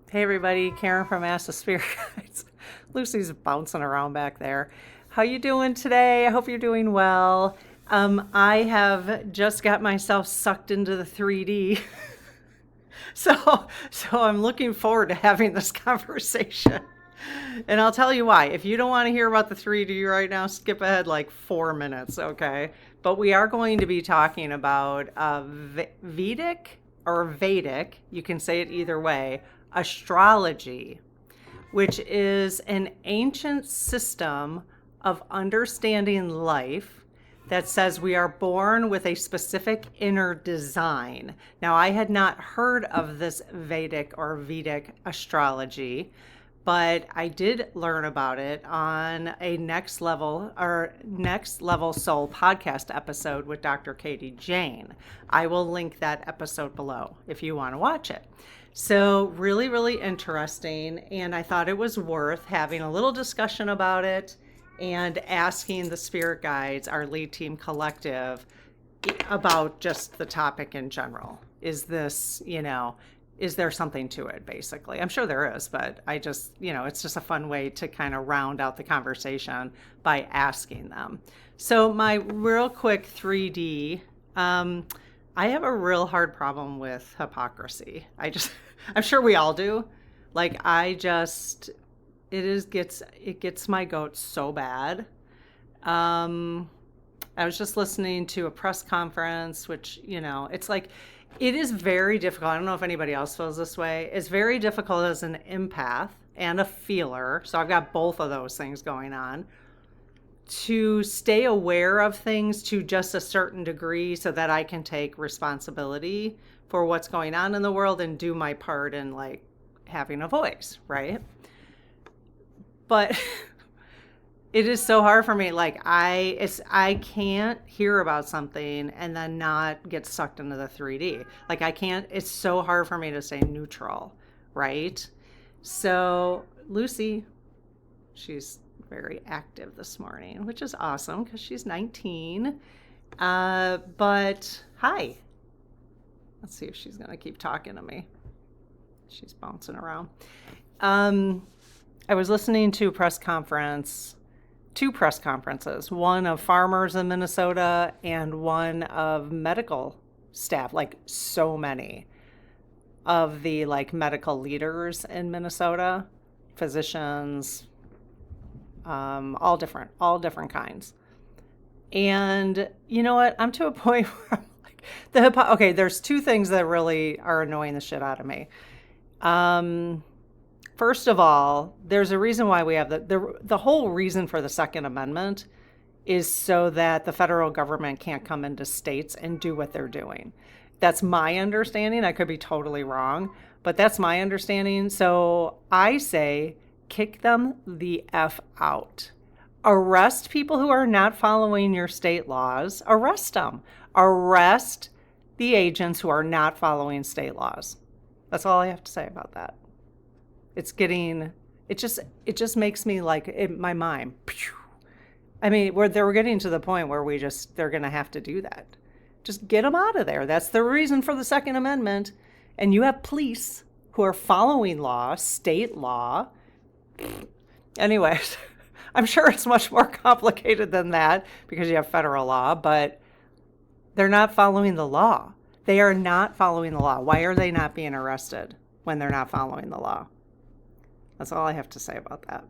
Hey everybody, Karen from Ask the Spirit Guides. Lucy's bouncing around back there. How you doing today? I hope you're doing well. I have just got myself sucked into the 3D. So I'm looking forward to having this conversation. And I'll tell you why. If you don't want to hear about the 3D right now, skip ahead like 4 minutes, okay? But we are going to be talking about Vedic or Vedic, you can say it either way, astrology, which is an ancient system of understanding life that says we are born with a specific inner design. Now, I had not heard of this Vedic astrology, but I did learn about it on a Next Level Soul podcast episode with Dr. Katie Jane. I will link that episode below if you want to watch it. So really, really interesting. And I thought it was worth having a little discussion about it and asking the spirit guides, our lead team collective, about just the topic in general. Is this, is there something to it, basically? I'm sure there is, but I just, it's just a fun way to kind of round out the conversation by asking them. So my real quick 3D, I have a real hard problem with hypocrisy. I'm sure we all do. Like, it gets my goat so bad. I was just listening to a press conference, which, it's like, it is very difficult. I don't know if anybody else feels this way. It's very difficult as an empath and a feeler. So I've got both of those things going on, to stay aware of things to just a certain degree so that I can take responsibility for what's going on in the world and do my part in like having a voice, right? But it is so hard for me. Like I can't hear about something and then not get sucked into the 3D. Like it's so hard for me to stay neutral, right? So Lucy, she's very active this morning, which is awesome because she's 19. But hi. Let's see if she's going to keep talking to me. She's bouncing around. I was listening to two press conferences, one of farmers in Minnesota and one of medical staff, like so many of the like medical leaders in Minnesota, physicians, all different kinds. And you know what? I'm to a point where I'm like, okay, there's two things that really are annoying the shit out of me. First of all, there's a reason why we have the whole reason for the Second Amendment is so that the federal government can't come into states and do what they're doing. That's my understanding. I could be totally wrong, but that's my understanding. So I say, kick them the F out. Arrest people who are not following your state laws. Arrest them. Arrest the agents who are not following state laws. That's all I have to say about that. It just makes me like my mind. I mean, we're getting to the point where they're going to have to do that. Just get them out of there. That's the reason for the Second Amendment. And you have police who are following law, state law. Anyways, I'm sure it's much more complicated than that because you have federal law, but they're not following the law. They are not following the law. Why are they not being arrested when they're not following the law? That's all I have to say about that.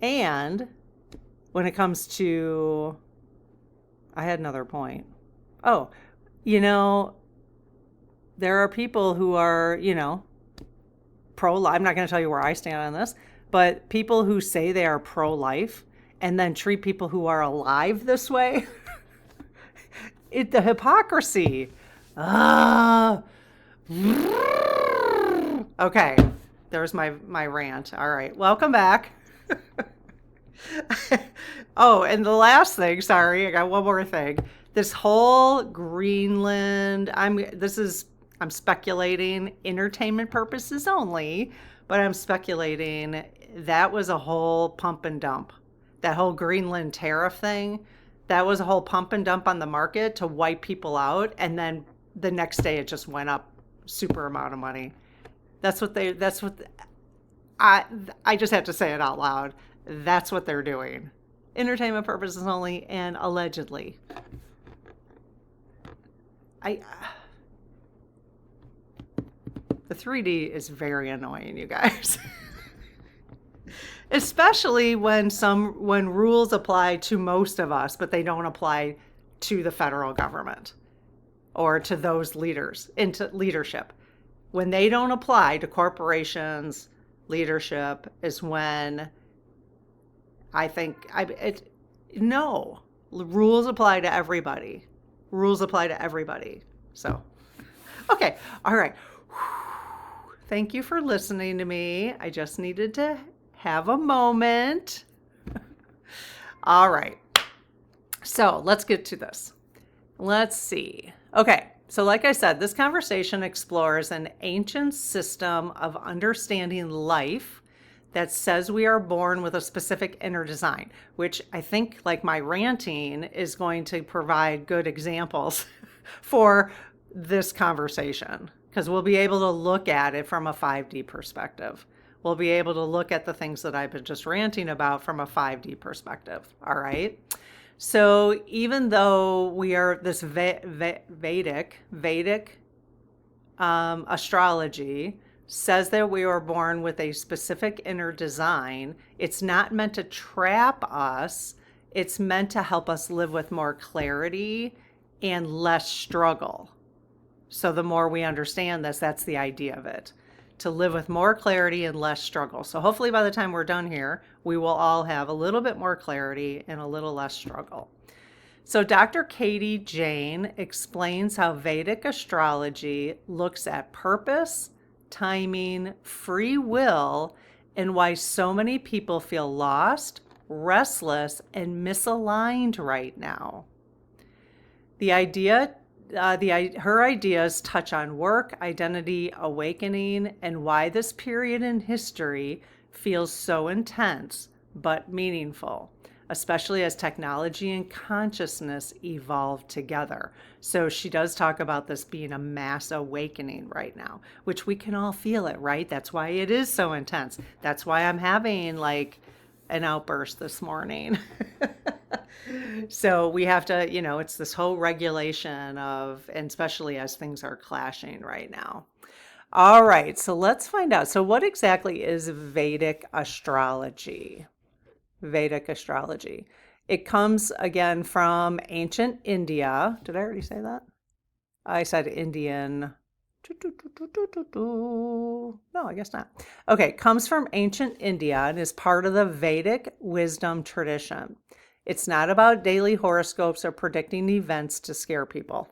And when it comes to, I had another point. Oh, there are people who are, pro-life. I'm not going to tell you where I stand on this, but people who say they are pro-life and then treat people who are alive this way, the hypocrisy. Okay, there's my rant. All right, welcome back. Oh, and the last thing, sorry, I got one more thing. This whole Greenland, I'm speculating, entertainment purposes only, but I'm speculating that was a whole pump and dump. That whole Greenland tariff thing, that was a whole pump and dump on the market to wipe people out, and then the next day it just went up super amount of money. That's what I I just have to say it out loud. That's what they're doing. Entertainment purposes only and allegedly. I The 3D is very annoying, you guys. Especially when rules apply to most of us, but they don't apply to the federal government or to those leaders into leadership. When they don't apply to corporations, leadership is when I think no, rules apply to everybody. Rules apply to everybody. So, okay, all right. Thank you for listening to me. I just needed to have a moment. All right. So let's get to this. Let's see. Okay. So like I said, this conversation explores an ancient system of understanding life that says we are born with a specific inner design, which I think, like my ranting, is going to provide good examples for this conversation, because we'll be able to look at it from a 5D perspective. We'll be able to look at the things that I've been just ranting about from a 5D perspective. All right. So even though we are this Vedic astrology says that we are born with a specific inner design, it's not meant to trap us. It's meant to help us live with more clarity and less struggle. So the more we understand this, that's the idea of it, to live with more clarity and less struggle. So hopefully by the time we're done here, we will all have a little bit more clarity and a little less struggle. So Dr. Katie Jane explains how Vedic astrology looks at purpose, timing, free will, and why so many people feel lost, restless, and misaligned right now. Her ideas touch on work, identity, awakening, and why this period in history feels so intense but meaningful, especially as technology and consciousness evolve together. So she does talk about this being a mass awakening right now, which we can all feel it, right? That's why it is so intense. That's why I'm having like an outburst this morning. So we have to, it's this whole regulation of, and especially as things are clashing right now. All right, so let's find out. So what exactly is Vedic astrology? Vedic astrology. It comes again from ancient India. Did I already say that? I said Indian. No, I guess not. Okay, comes from ancient India and is part of the Vedic wisdom tradition. It's not about daily horoscopes or predicting events to scare people.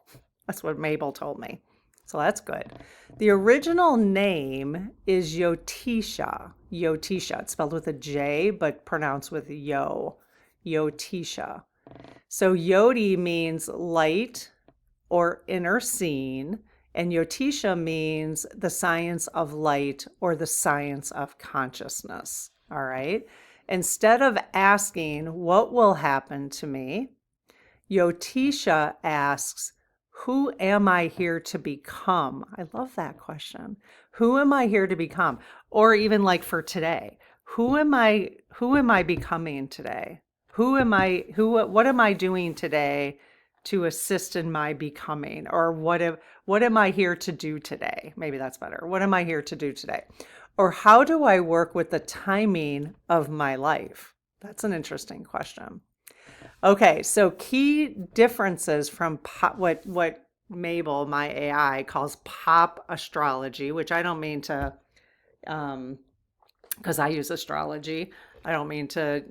That's what Mabel told me. So that's good. The original name is Jyotisha. Jyotisha. It's spelled with a J, but pronounced with yo. Jyotisha. So Yoti means light or inner seeing, and Jyotisha means the science of light or the science of consciousness. All right. Instead of asking, what will happen to me? Jyotisha asks, who am I here to become? I love that question. Who am I here to become? Or even like for today, who am I becoming today? What am I doing today to assist in my becoming? Or what am I here to do today? Maybe that's better. What am I here to do today? Or how do I work with the timing of my life? That's an interesting question. Okay, so key differences from what Mabel, my AI, calls pop astrology, which I don't mean to, because I use astrology, I don't mean to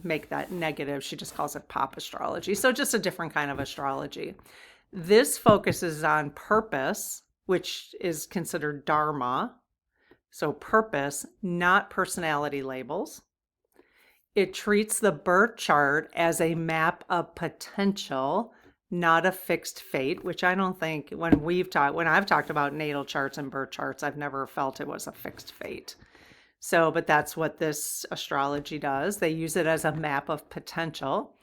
make that negative. She just calls it pop astrology. So just a different kind of astrology. This focuses on purpose, which is considered Dharma. So purpose, not personality labels. It treats the birth chart as a map of potential, not a fixed fate, which I don't think when I've talked about natal charts and birth charts, I've never felt it was a fixed fate. So, but that's what this astrology does. They use it as a map of potential.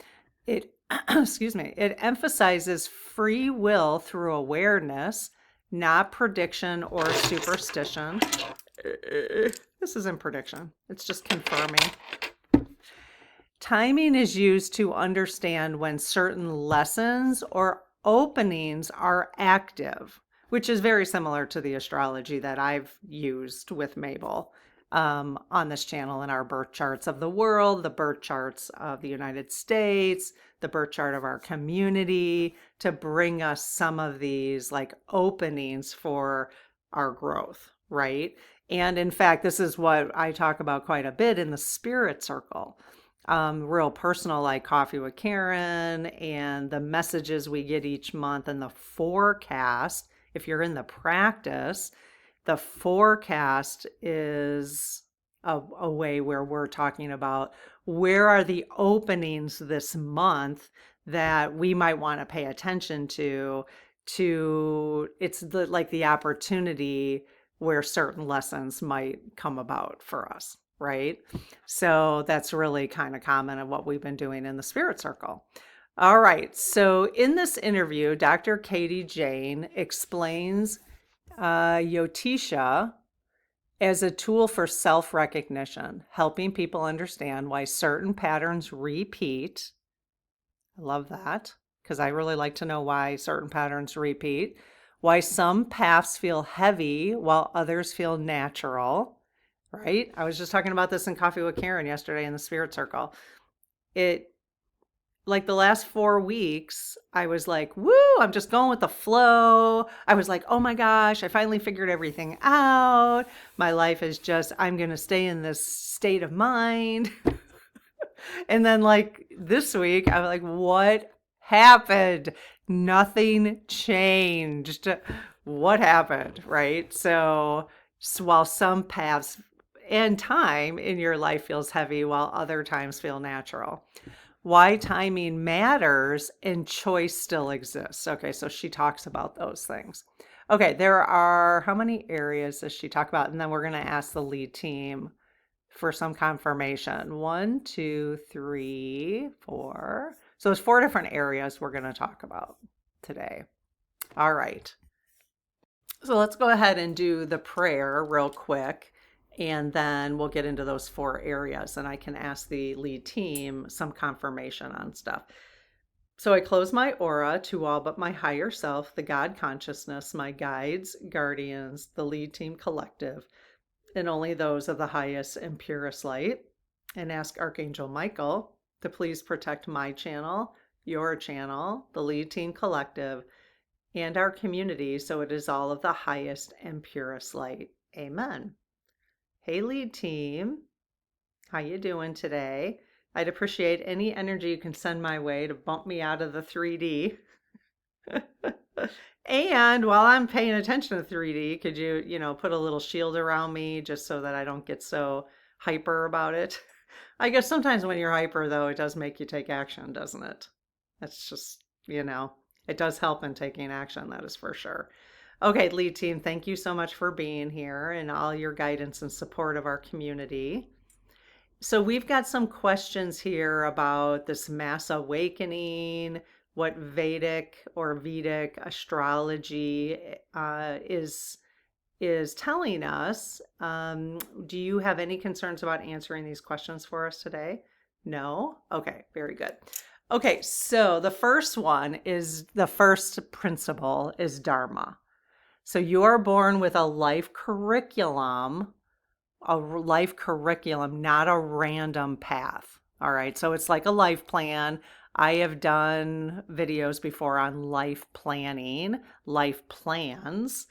It, excuse me, it emphasizes free will through awareness, not prediction or superstition. This isn't prediction, it's just confirming. Timing is used to understand when certain lessons or openings are active, which is very similar to the astrology that I've used with Mabel on this channel in our birth charts of the world, the birth charts of the United States, the birth chart of our community, to bring us some of these like openings for our growth, right? And in fact, this is what I talk about quite a bit in the spirit circle. Real personal, like Coffee with Karen, and the messages we get each month, and the forecast. If you're in the practice, the forecast is a way where we're talking about where are the openings this month that we might want to pay attention to. It's like the opportunity where certain lessons might come about for us, right? So that's really kind of common of what we've been doing in the spirit circle. All right. So in this interview, Dr. Katie Jane explains Jyotisha as a tool for self-recognition, helping people understand why certain patterns repeat. I love that because I really like to know why certain patterns repeat, why some paths feel heavy while others feel natural, right? I was just talking about this in Coffee with Karen yesterday in the Spirit Circle. It, like the last 4 weeks, I was like, woo, I'm just going with the flow. I was like, oh my gosh, I finally figured everything out. My life is just, I'm going to stay in this state of mind. And then like this week, I'm like, what happened? Nothing changed. What happened, right? So while some paths and time in your life feels heavy, while other times feel natural. Why timing matters and choice still exists. Okay, so she talks about those things. Okay, there are, how many areas does she talk about? And then we're going to ask the lead team for some confirmation. 1, 2, 3, 4. So it's 4 different areas we're going to talk about today. All right. So let's go ahead and do the prayer real quick, and then we'll get into those 4 areas, and I can ask the lead team some confirmation on stuff. So I close my aura to all but my higher self, the God consciousness, my guides, guardians, the lead team collective, and only those of the highest and purest light, and ask Archangel Michael to please protect my channel, your channel, the lead team collective, and our community, so it is all of the highest and purest light. Amen. Hey, lead team. How you doing today? I'd appreciate any energy you can send my way to bump me out of the 3D. And while I'm paying attention to 3D, could you, put a little shield around me just so that I don't get so hyper about it? I guess sometimes when you're hyper, though, it does make you take action, doesn't it? That's just, it does help in taking action, that is for sure. Okay, lead team, thank you so much for being here and all your guidance and support of our community. So we've got some questions here about this mass awakening, what Vedic or Vedic astrology is telling us. Do you have any concerns about answering these questions for us today? No? Okay, very good. Okay, so the first one is, the first principle is Dharma. So you are born with a life curriculum, not a random path. All right, so it's like a life plan. I have done videos before on life planning, life plans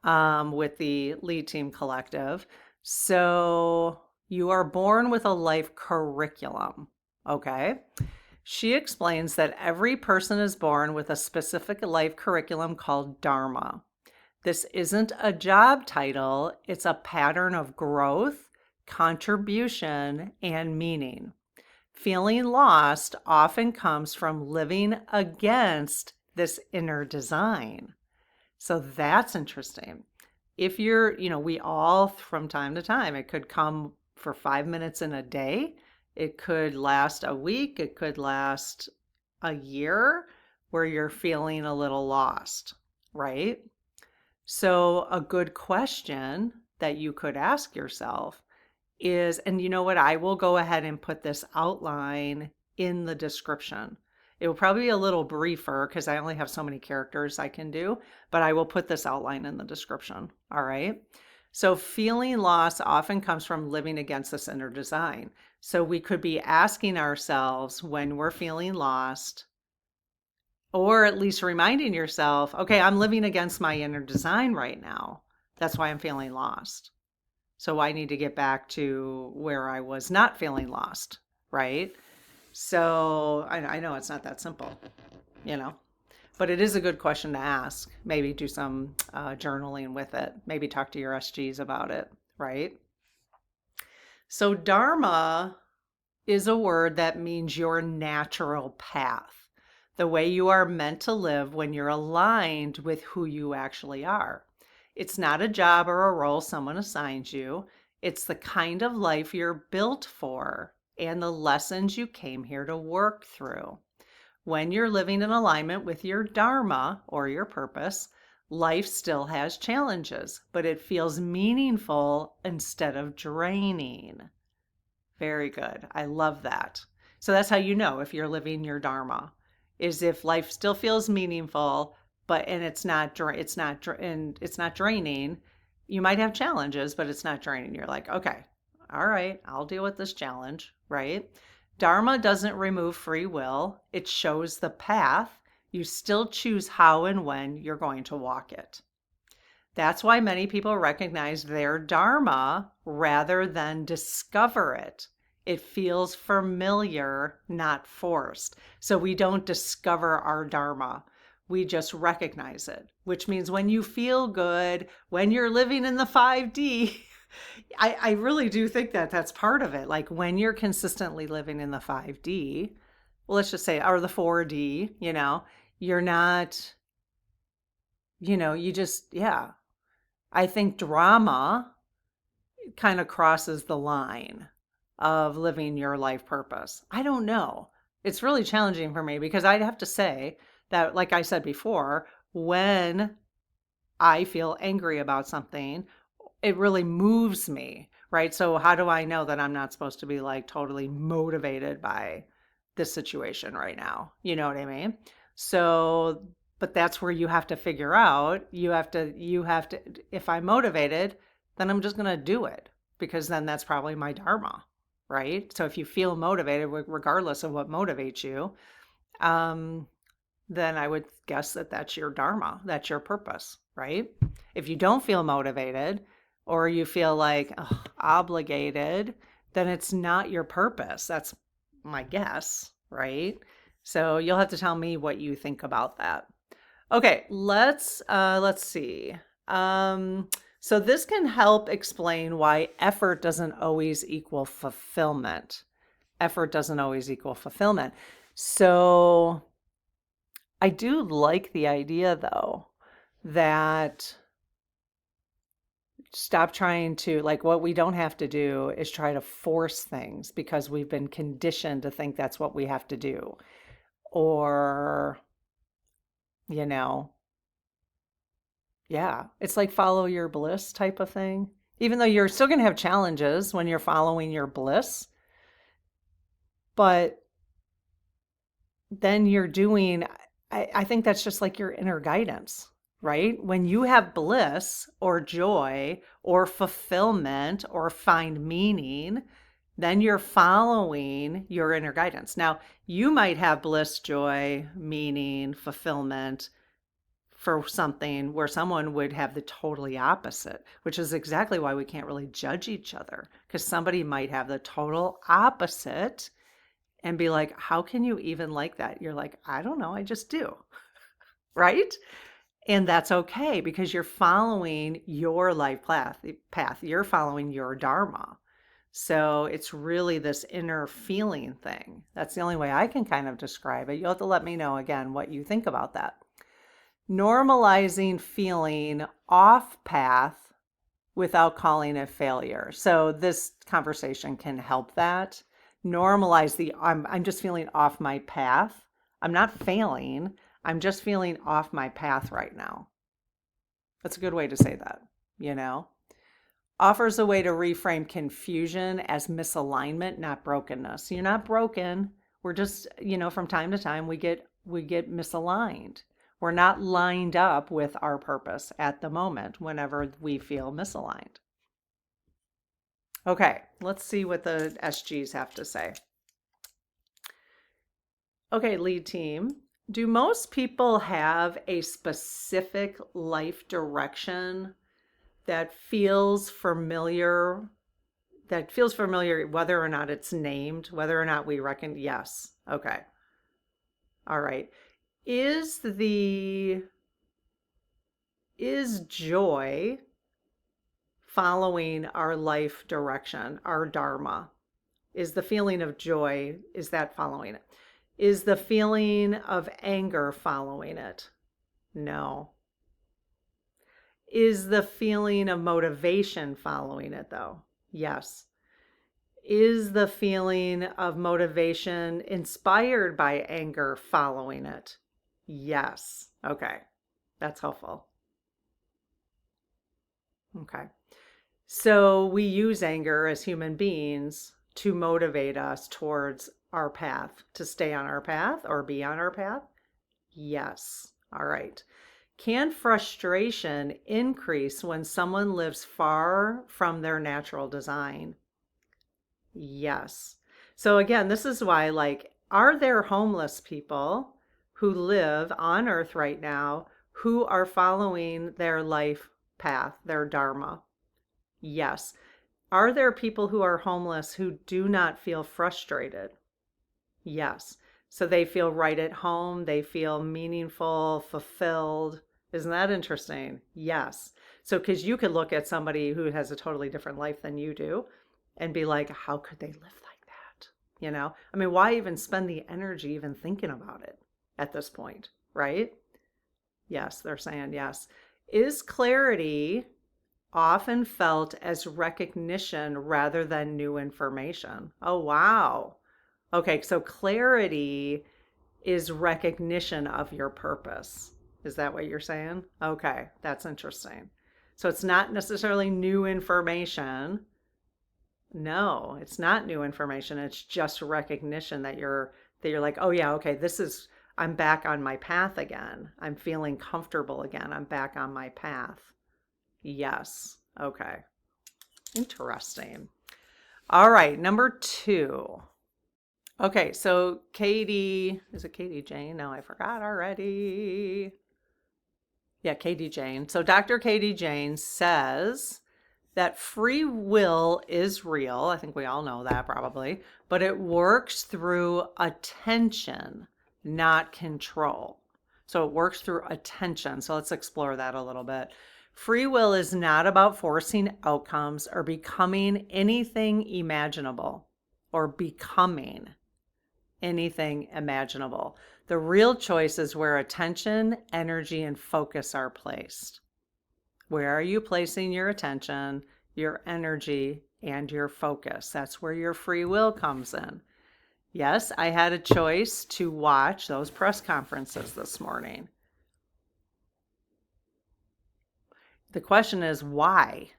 with the lead team collective. So you are born with a life curriculum. Okay. She explains that every person is born with a specific life curriculum called Dharma. This isn't a job title, it's a pattern of growth, contribution, and meaning. Feeling lost often comes from living against this inner design. So that's interesting. If we all from time to time, it could come for 5 minutes in a day. It could last a week. It could last a year where you're feeling a little lost, right? So, a good question that you could ask yourself is, and you know what? I will go ahead and put this outline in the description. It will probably be a little briefer because I only have so many characters I can do, but I will put this outline in the description. All right. So, feeling lost often comes from living against this inner design. So, we could be asking ourselves when we're feeling lost, or at least reminding yourself, okay, I'm living against my inner design right now. That's why I'm feeling lost. So I need to get back to where I was not feeling lost, right? So I know it's not that simple, you know, but it is a good question to ask. Maybe do some journaling with it. Maybe talk to your SGs about it, right? So Dharma is a word that means your natural path, the way you are meant to live when you're aligned with who you actually are. It's not a job or a role someone assigns you. It's the kind of life you're built for and the lessons you came here to work through. When you're living in alignment with your Dharma or your purpose, life still has challenges, but it feels meaningful instead of draining. Very good. I love that. So that's how you know if you're living your dharma, is if life still feels meaningful, but and it's not draining. You might have challenges, but it's not draining. You're like, okay, all right, I'll deal with this challenge, right? Dharma doesn't remove free will. It shows the path. You still choose how and when you're going to walk it. That's why many people recognize their dharma rather than discover it. It feels familiar, not forced. So we don't discover our dharma. We just recognize it, which means when you feel good, when you're living in the 5D, I really do think that that's part of it. Like when you're consistently living in the 5D, well, let's just say, or the 4D, you're not, you just, yeah, I think drama kind of crosses the line of living your life purpose. I don't know. It's really challenging for me because I'd have to say that, like I said before, when I feel angry about something, it really moves me, right? So, how do I know that I'm not supposed to be like totally motivated by this situation right now? You know what I mean? So, but that's where you have to figure out, you have to, if I'm motivated, then I'm just going to do it because then that's probably my dharma, right? So, if you feel motivated, regardless of what motivates you, um, then I would guess that that's your dharma, that's your purpose, right? If you don't feel motivated or you feel like obligated, then it's not your purpose. That's my guess, right? So you'll have to tell me what you think about that. Okay, let's see. So this can help explain why effort doesn't always equal fulfillment. Effort doesn't always equal fulfillment. So I do like the idea, though, that stop trying to, like, what we don't have to do is try to force things because we've been conditioned to think that's what we have to do. Or, you know, yeah, it's like follow your bliss type of thing. Even though you're still going to have challenges when you're following your bliss, but then you're doing, I think that's just like your inner guidance, right? When you have bliss or joy or fulfillment or find meaning, then you're following your inner guidance. Now, you might have bliss, joy, meaning, fulfillment for something where someone would have the totally opposite, which is exactly why we can't really judge each other because somebody might have the total opposite and be like, how can you even like that? You're like, I don't know, I just do. Right? And that's okay because you're following your life path. You're following your dharma. So it's really this inner feeling thing. That's the only way I can kind of describe it. You'll have to let me know again what you think about that. Normalizing feeling off path without calling it failure. So this conversation can help that. Normalize the I'm just feeling off my path. I'm not failing. I'm just feeling off my path right now. That's a good way to say that, Offers a way to reframe confusion as misalignment, not brokenness. You're not broken. We're just, from time to time we get misaligned. We're not lined up with our purpose at the moment whenever we feel misaligned. Okay, let's see what the SGs have to say. Okay, lead team. Do most people have a specific life direction that feels familiar whether or not it's named, whether or not we reckon? Yes. Okay. All right. Is joy following our life direction, our Dharma? Is the feeling of joy, is that following it? Is the feeling of anger following it? No. Is the feeling of motivation following it, though? Yes. Is the feeling of motivation inspired by anger following it? Yes. Okay. That's helpful. Okay. So we use anger as human beings to motivate us towards our path, to stay on our path or be on our path? Yes. All right. Can frustration increase when someone lives far from their natural design? Yes. So again, this is why, are there homeless people who live on earth right now who are following their life path, their Dharma? Yes. Are there people who are homeless who do not feel frustrated? Yes. So they feel right at home, they feel meaningful, fulfilled. Isn't that interesting? Yes. So, because you could look at somebody who has a totally different life than you do and be like, how could they live like that? I mean, why even spend the energy even thinking about it at this point, right? Yes, they're saying yes. Is clarity often felt as recognition rather than new information? Oh, wow. Okay, so clarity is recognition of your purpose. Is that what you're saying? Okay, that's interesting. So it's not necessarily new information. No, it's not new information. It's just recognition that you're like, "Oh yeah, okay, I'm back on my path again. I'm feeling comfortable again. I'm back on my path." Yes. Okay. Interesting. All right, number 2. Okay, so Katie, is it Katie Jane? No, I forgot already. Yeah, Katie Jane. So Dr. Katie Jane says that free will is real. I think we all know that probably, but it works through attention, not control. So it works through attention. So let's explore that a little bit. Free will is not about forcing outcomes or becoming anything imaginable or becoming anything imaginable. The real choice is where attention, energy, and focus are placed. Where are you placing your attention, your energy, and your focus? That's where your free will comes in. Yes, I had a choice to watch those press conferences this morning. The question is why?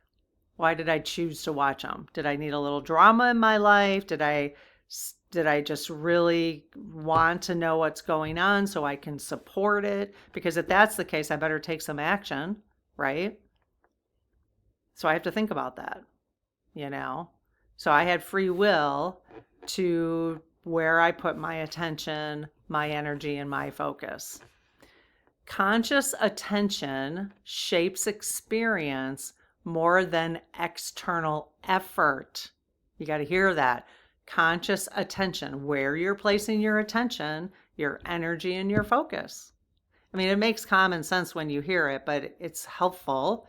Why did I choose to watch them? Did I need a little drama in my life? Did I just really want to know what's going on so I can support it? Because if that's the case, I better take some action, right? So I have to think about that, So I had free will to where I put my attention, my energy, and my focus. Conscious attention shapes experience more than external effort. You got to hear that. Conscious attention, where you're placing your attention, your energy, and your focus. I mean, it makes common sense when you hear it, but it's helpful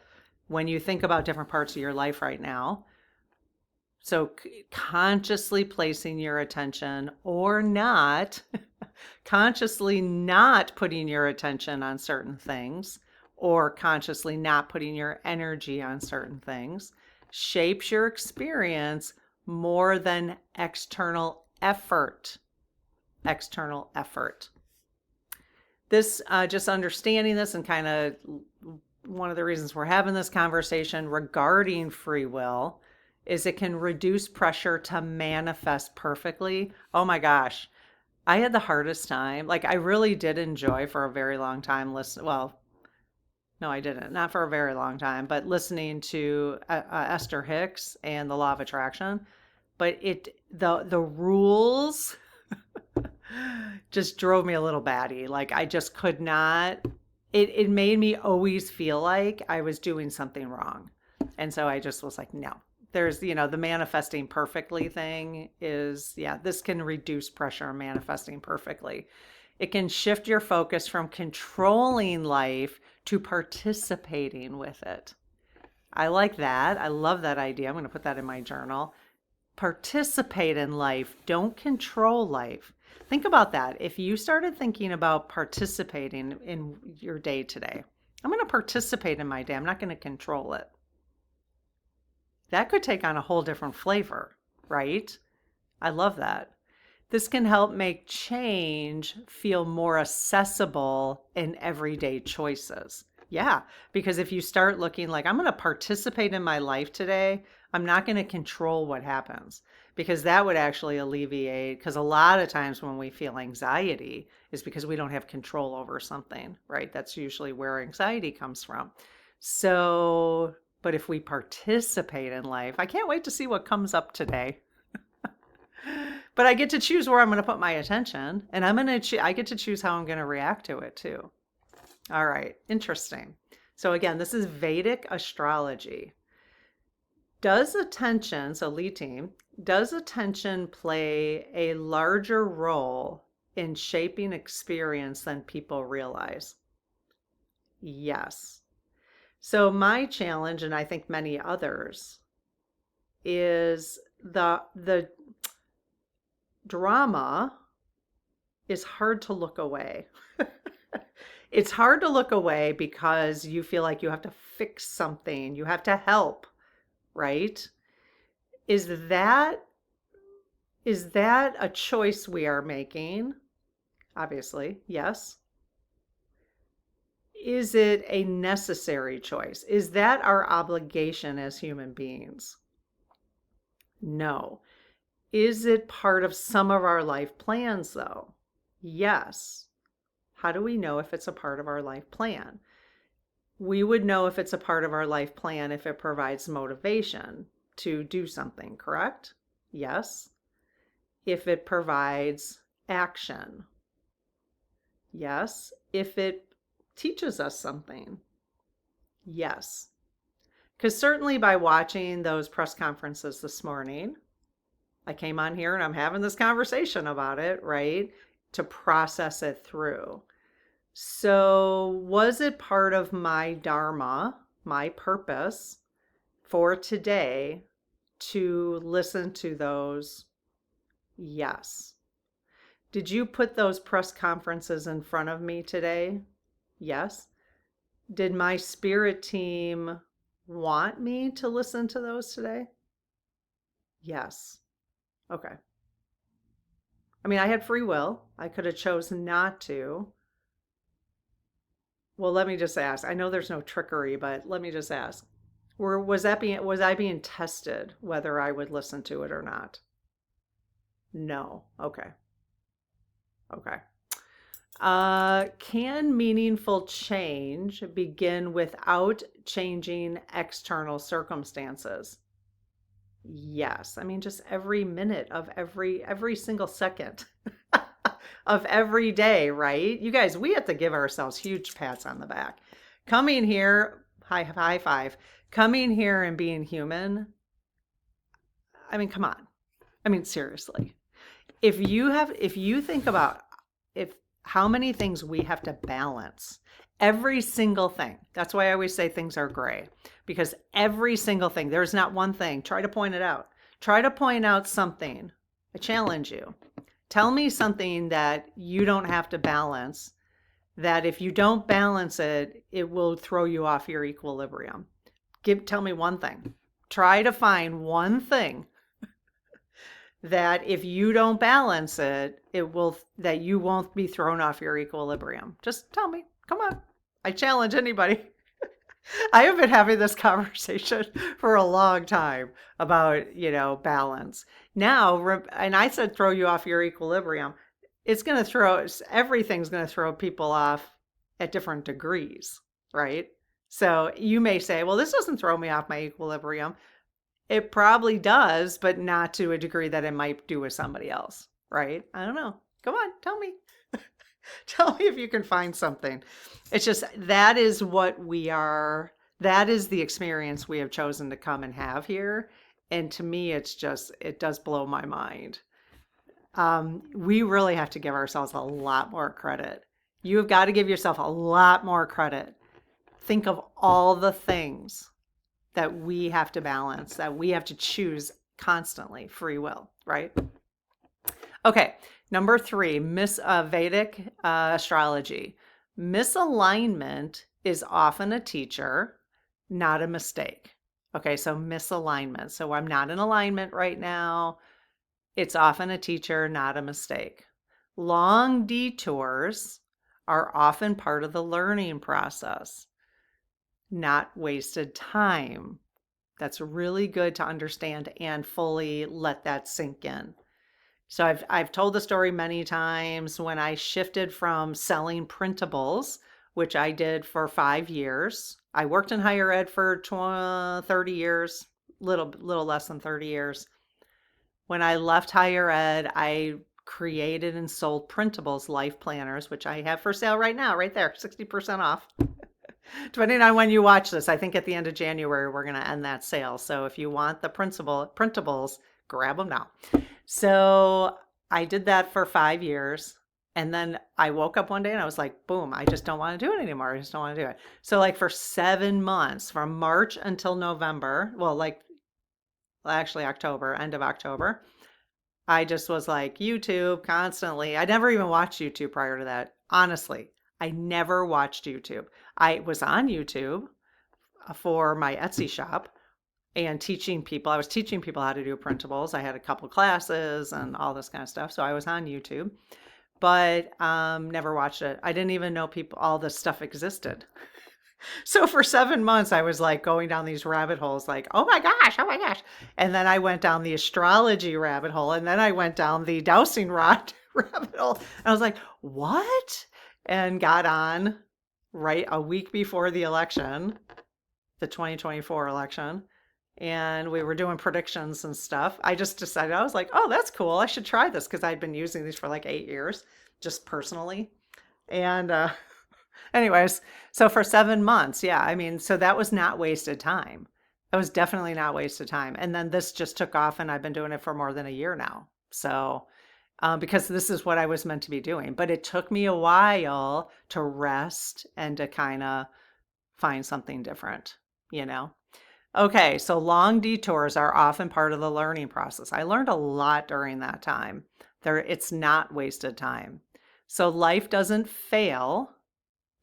when you think about different parts of your life right now. So consciously placing your attention or not, consciously not putting your attention on certain things or consciously not putting your energy on certain things shapes your experience more than external effort. External effort. This, just understanding this and kind of one of the reasons we're having this conversation regarding free will is it can reduce pressure to manifest perfectly. Oh my gosh. I had the hardest time. Like, I really did enjoy for a very long time listen. Well, no, I didn't. Not for a very long time, but listening to Esther Hicks and the Law of Attraction. But the rules just drove me a little batty. Like, I just could not. It made me always feel like I was doing something wrong, and so I just was like, no. There's, the manifesting perfectly thing is, yeah, this can reduce pressure manifesting perfectly. It can shift your focus from controlling life to participating with it. I like that. I love that idea. I'm going to put that in my journal. Participate in life. Don't control life. Think about that. If you started thinking about participating in your day today, I'm going to participate in my day. I'm not going to control it. That could take on a whole different flavor, right? I love that. This can help make change feel more accessible in everyday choices. Yeah, because if you start looking like, I'm going to participate in my life today, I'm not going to control what happens, because that would actually alleviate, because a lot of times when we feel anxiety is because we don't have control over something, right? That's usually where anxiety comes from. So, but if we participate in life, I can't wait to see what comes up today. But I get to choose where I'm going to put my attention, and I get to choose how I'm going to react to it too. All right, interesting. So again, this is Vedic astrology. Does attention, so lead team, does attention play a larger role in shaping experience than people realize? Yes. So my challenge, and I think many others, is the drama is hard to look away. It's hard to look away because you feel like you have to fix something, you have to help, right? Is that a choice we are making? Obviously, yes. Is it a necessary choice? Is that our obligation as human beings? No. Is it part of some of our life plans, though? Yes. How do we know if it's a part of our life plan? We would know if it's a part of our life plan if it provides motivation to do something, correct? Yes. If it provides action. Yes. If it teaches us something. Yes. Because certainly by watching those press conferences this morning, I came on here and I'm having this conversation about it, right? To process it through. So was it part of my Dharma, my purpose for today to listen to those? Yes. Did you put those press conferences in front of me today? Yes. Did my spirit team want me to listen to those today? Yes. Okay. I mean, I had free will. I could have chosen not to. Well, let me just ask. I know there's no trickery, but let me just ask. Was I being tested whether I would listen to it or not? No. Okay. Okay. Can meaningful change begin without changing external circumstances? Yes. I mean, just every minute of every single second of every day, right? You guys, we have to give ourselves huge pats on the back. Coming here, high five. Coming here and being human. I mean, come on. I mean, seriously. If you think about how many things we have to balance, every single thing. That's why I always say things are gray, because every single thing, there's not one thing. Try to point it out. Try to point out something. I challenge you. Tell me something that you don't have to balance, that if you don't balance it, it will throw you off your equilibrium. Tell me one thing. Try to find one thing that if you don't balance it, that you won't be thrown off your equilibrium. Just tell me. Come on. I challenge anybody. I have been having this conversation for a long time about, balance. Now, and I said throw you off your equilibrium. It's going to everything's going to throw people off at different degrees, right? So you may say, well, this doesn't throw me off my equilibrium. It probably does, but not to a degree that it might do with somebody else, right? I don't know. Come on, tell me. Tell me if you can find something. It's just that is what we are. That is the experience we have chosen to come and have here. And to me, it does blow my mind. We really have to give ourselves a lot more credit. You've got to give yourself a lot more credit. Think of all the things that we have to balance, that we have to choose constantly, free will, right? Okay, number 3, Vedic astrology. Misalignment is often a teacher, not a mistake. Okay, so misalignment. So I'm not in alignment right now. It's often a teacher, not a mistake. Long detours are often part of the learning process, not wasted time. That's really good to understand and fully let that sink in. So I've told the story many times when I shifted from selling printables, which I did for 5 years. I worked in higher ed for 30 years, little less than 30 years. When I left higher ed, I created and sold printables, life planners, which I have for sale right now, right there, 60% off. Depending on when you watch this, I think at the end of January, we're going to end that sale. So if you want the printables, grab them now. So I did that for 5 years. And then I woke up one day and I was like, boom, I just don't want to do it anymore. I just don't want to do it. So like for 7 months, from March until November, actually October, end of October, I just was like YouTube constantly. I never even watched YouTube prior to that. Honestly, I never watched YouTube. I was on YouTube for my Etsy shop and teaching people. I was teaching people how to do printables. I had a couple classes and all this kind of stuff. So I was on YouTube, but never watched it. I didn't even know all this stuff existed. So for 7 months, I was like going down these rabbit holes, like, oh my gosh, oh my gosh. And then I went down the astrology rabbit hole, and then I went down the dowsing rod rabbit hole. And I was like, what? And got on right a week before the election, the 2024 election. And we were doing predictions and stuff. I just decided, I was like, oh, that's cool. I should try this because I'd been using these for like 8 years, just personally. And anyways, so for 7 months, yeah, I mean, so that was not wasted time. That was definitely not wasted time. And then this just took off and I've been doing it for more than a year now. So, because this is what I was meant to be doing. But it took me a while to rest and to kind of find something different, you know? Okay, so long detours are often part of the learning process. I learned a lot during that time. It's not wasted time. So life doesn't fail.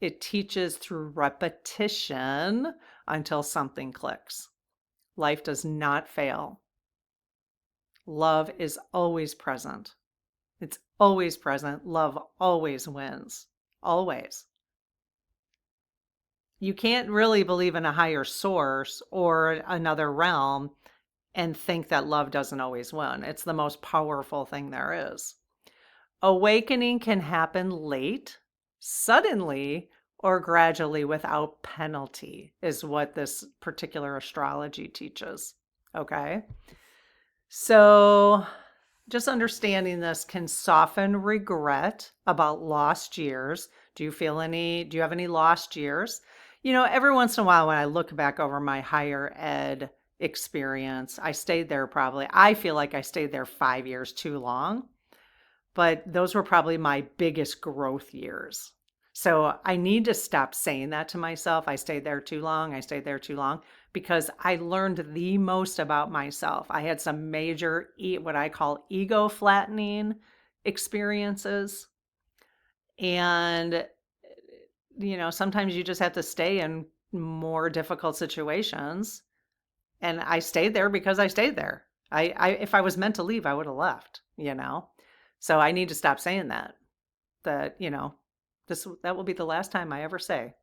It teaches through repetition until something clicks. Life does not fail. Love is always present. It's always present. Love always wins. Always. You can't really believe in a higher source or another realm and think that love doesn't always win. It's the most powerful thing there is. Awakening can happen late, suddenly, or gradually without penalty, is what this particular astrology teaches. Okay. So just understanding this can soften regret about lost years. Do you have any lost years? Every once in a while when I look back over my higher ed experience, I feel like I stayed there 5 years too long, but those were probably my biggest growth years. So I need to stop saying that to myself. I stayed there too long. I stayed there too long because I learned the most about myself. I had some major, what I call ego flattening experiences. And, sometimes you just have to stay in more difficult situations. And I stayed there because I stayed there. If I was meant to leave, I would have left, So I need to stop saying that, that will be the last time I ever say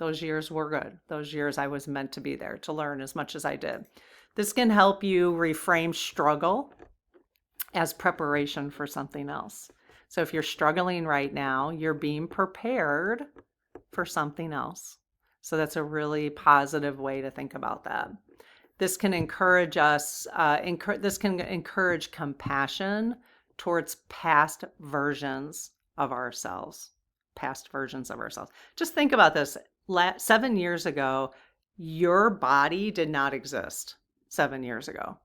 Those years were good. Those years I was meant to be there to learn as much as I did. This can help you reframe struggle as preparation for something else. So if you're struggling right now, you're being prepared for something else. So that's a really positive way to think about that. This can encourage us, this can encourage compassion towards past versions of ourselves. Past versions of ourselves. Just think about this. 7 years ago, your body did not exist 7 years ago.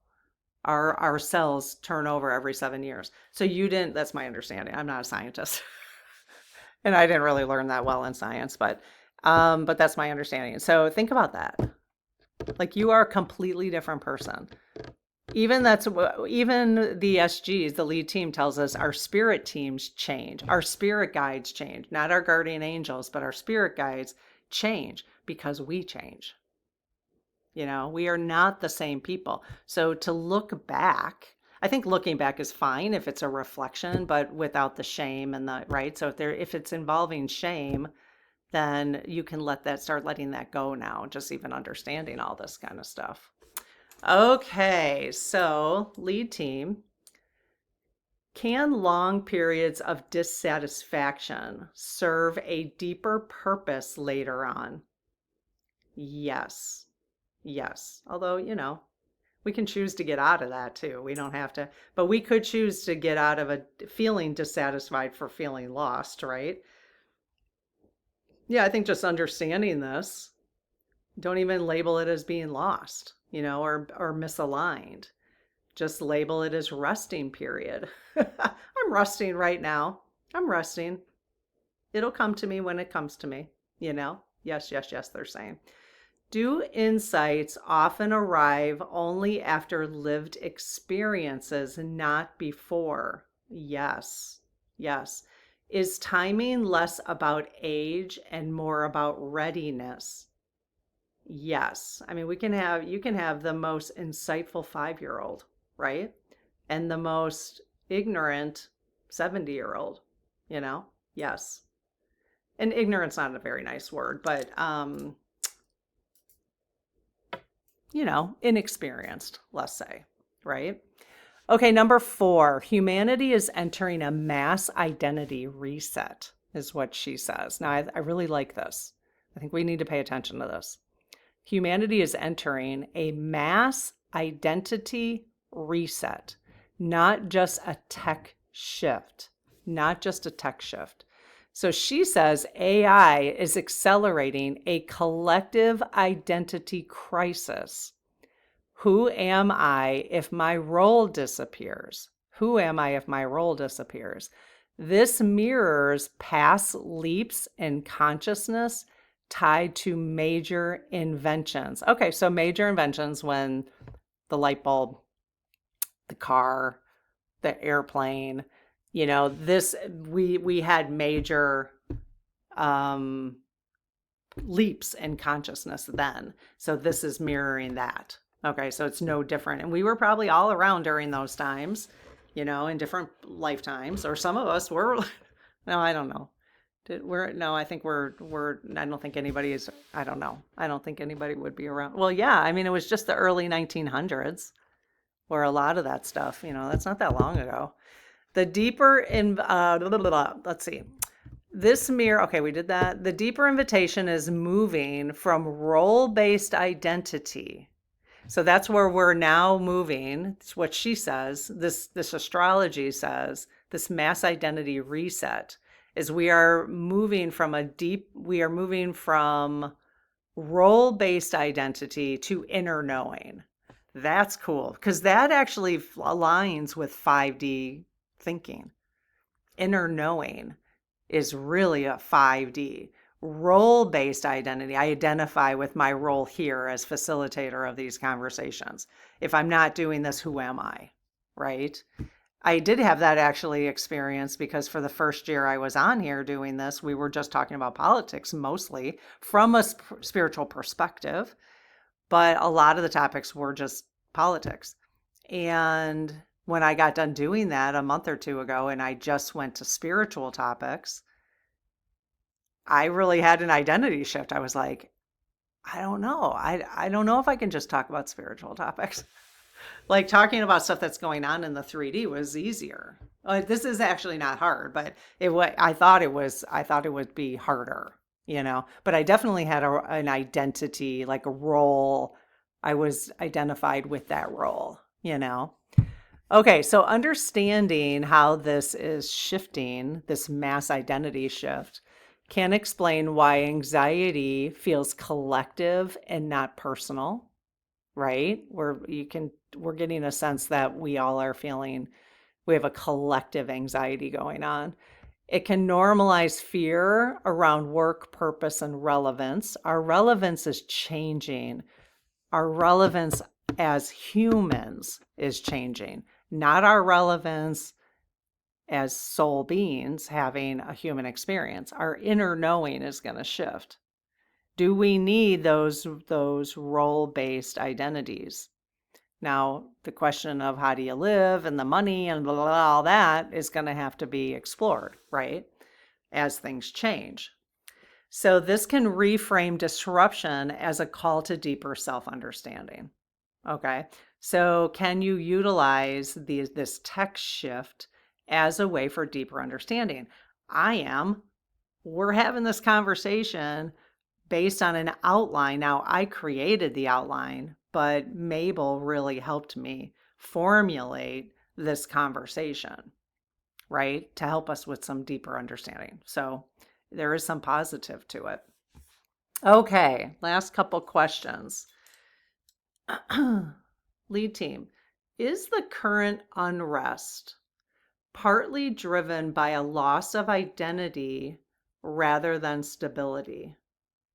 Our cells turn over every 7 years. So you didn't, that's my understanding. I'm not a scientist. And I didn't really learn that well in science, but that's my understanding. So think about that. Like you are a completely different person. Even the SGs, the lead team tells us our spirit teams change. Our spirit guides change, not our guardian angels, but our spirit guides change because we change. You know, we are not the same people. So to look back, I think looking back is fine if it's a reflection, but without the shame and the right. So if it's involving shame, then you can start letting that go now, just even understanding all this kind of stuff. Okay, so lead team. Can long periods of dissatisfaction serve a deeper purpose later on? Yes. Yes. Although, we can choose to get out of that too. We don't have to, but we could choose to get out of a feeling dissatisfied for feeling lost, right? Yeah, I think just understanding this, don't even label it as being lost, or misaligned. Just label it as resting period. I'm resting right now. I'm resting. It'll come to me when it comes to me, Yes, yes, yes, they're saying. Do insights often arrive only after lived experiences, not before? Yes, yes. Is timing less about age and more about readiness? Yes. I mean, you can have the most insightful 5-year-old, right? And the most ignorant 70-year-old, Yes. And ignorance not a very nice word, but inexperienced, let's say, right? Okay, number 4, humanity is entering a mass identity reset, is what she says. Now, I really like this. I think we need to pay attention to this. Humanity is entering a mass identity reset, not just a tech shift, not just a tech shift. So she says AI is accelerating a collective identity crisis. Who am I if my role disappears? Who am I if my role disappears? This mirrors past leaps in consciousness tied to major inventions. Okay, so major inventions when the light bulb, the car, the airplane, we had major leaps in consciousness then. So this is mirroring that. Okay, so it's no different. And we were probably all around during those times, in different lifetimes, or some of us were, no, I don't know. I think I don't think anybody is, I don't know. I don't think anybody would be around. Well, yeah, I mean, it was just the early 1900s where a lot of that stuff, that's not that long ago. The deeper let's see. This mirror, okay, we did that. The deeper invitation is moving from role-based identity. So that's where we're now moving. It's what she says. This astrology says, this mass identity reset is we are moving from role-based identity to inner knowing. That's cool because that actually aligns with 5D thinking. Inner knowing is really a 5D. Role-based identity, I identify with my role here as facilitator of these conversations. If I'm not doing this, who am I? Right? I did have that actually experience because for the first year I was on here doing this, we were just talking about politics mostly from a spiritual perspective, but a lot of the topics were just politics. And when I got done doing that a month or two ago and I just went to spiritual topics, I really had an identity shift. I was like, I don't know. I don't know if I can just talk about spiritual topics. Like talking about stuff that's going on in the 3D was easier. This is actually not hard, but I thought it was. I thought it would be harder, you know. But I definitely had an identity, like a role. I was identified with that role, you know. Okay, so understanding how this is shifting, this mass identity shift, can explain why anxiety feels collective and not personal, right? We're getting a sense that we all are feeling we have a collective anxiety going on. It can normalize fear around work, purpose, and relevance. Our relevance is changing. Our relevance as humans is changing, not our relevance as soul beings having a human experience. Our inner knowing is going to shift. Do we need those role-based identities? Now, the question of how do you live and the money and blah, blah, blah, all that is going to have to be explored, right? As things change. So this can reframe disruption as a call to deeper self-understanding. Okay. So can you utilize this text shift as a way for deeper understanding? We're having this conversation based on an outline. Now, I created the outline, but Mabel really helped me formulate this conversation, right? To help us with some deeper understanding. So there is some positive to it. Okay, last couple questions. Lead team, is the current unrest partly driven by a loss of identity rather than stability?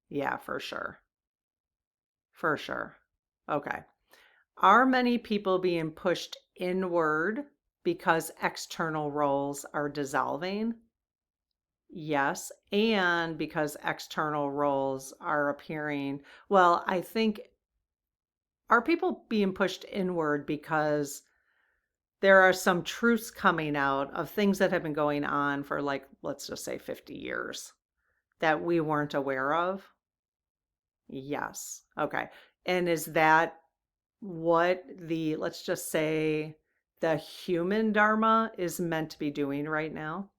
Yeah, for sure. For sure. Okay. Are many people being pushed inward because external roles are dissolving? Yes. And because external roles are appearing. Well, I think, are people being pushed inward because there are some truths coming out of things that have been going on for, like, let's just say 50 years that we weren't aware of? Yes. Okay. And is that what let's just say, the human Dharma is meant to be doing right now?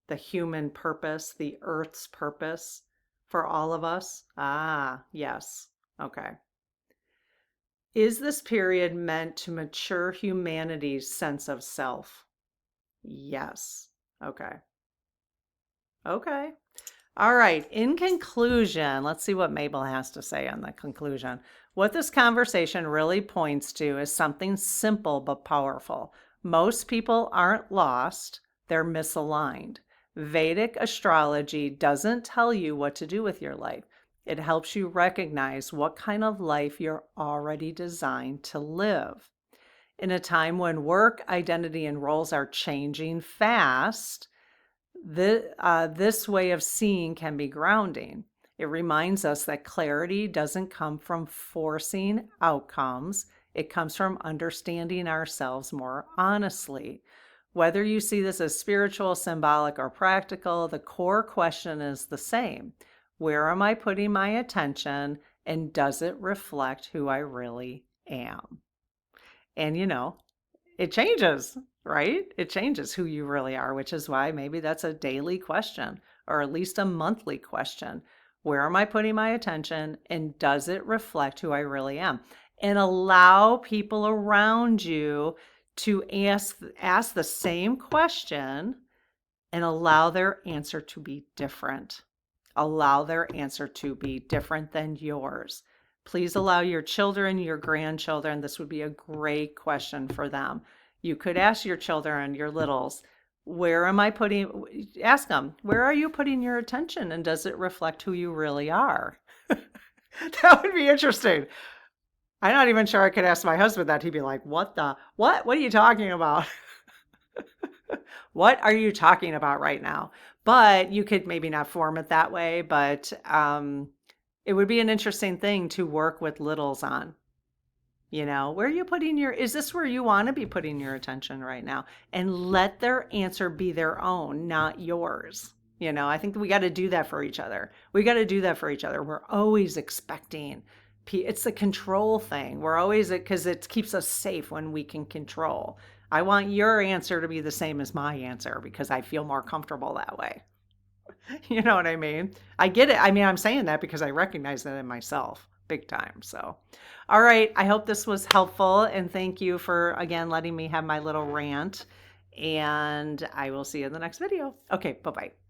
The human purpose, the earth's purpose for all of us? Ah, yes. Okay. Is this period meant to mature humanity's sense of self? Yes. Okay. Okay. All right. In conclusion, let's see what Mabel has to say on the conclusion. What this conversation really points to is something simple but powerful. Most people aren't lost, they're misaligned. Vedic astrology doesn't tell you what to do with your life. It helps you recognize what kind of life you're already designed to live. In a time when work, identity, and roles are changing fast, this way of seeing can be grounding. It reminds us that clarity doesn't come from forcing outcomes. It comes from understanding ourselves more honestly. Whether you see this as spiritual, symbolic, or practical, the core question is the same. Where am I putting my attention, and does it reflect who I really am? And it changes, right? It changes who you really are, which is why maybe that's a daily question, or at least a monthly question. Where am I putting my attention, and does it reflect who I really am? And allow people around you to ask the same question and allow their answer to be different. Allow their answer to be different than yours. Please allow your children, your grandchildren, this would be a great question for them. You could ask your children, your littles, ask them, where are you putting your attention, and does it reflect who you really are? That would be interesting. I'm not even sure I could ask my husband that. He'd be like, what are you talking about? What are you talking about right now? But you could maybe not form it that way, but it would be an interesting thing to work with littles on. Where are you is this where you want to be putting your attention right now? And let their answer be their own, not yours. I think we got to do that for each other. We got to do that for each other. We're always expecting. It's the control thing. We're always, because it keeps us safe when we can control. I want your answer to be the same as my answer because I feel more comfortable that way. You know what I mean? I get it. I mean, I'm saying that because I recognize that in myself big time. So, all right. I hope this was helpful. And thank you for, again, letting me have my little rant. And I will see you in the next video. Okay. Bye bye.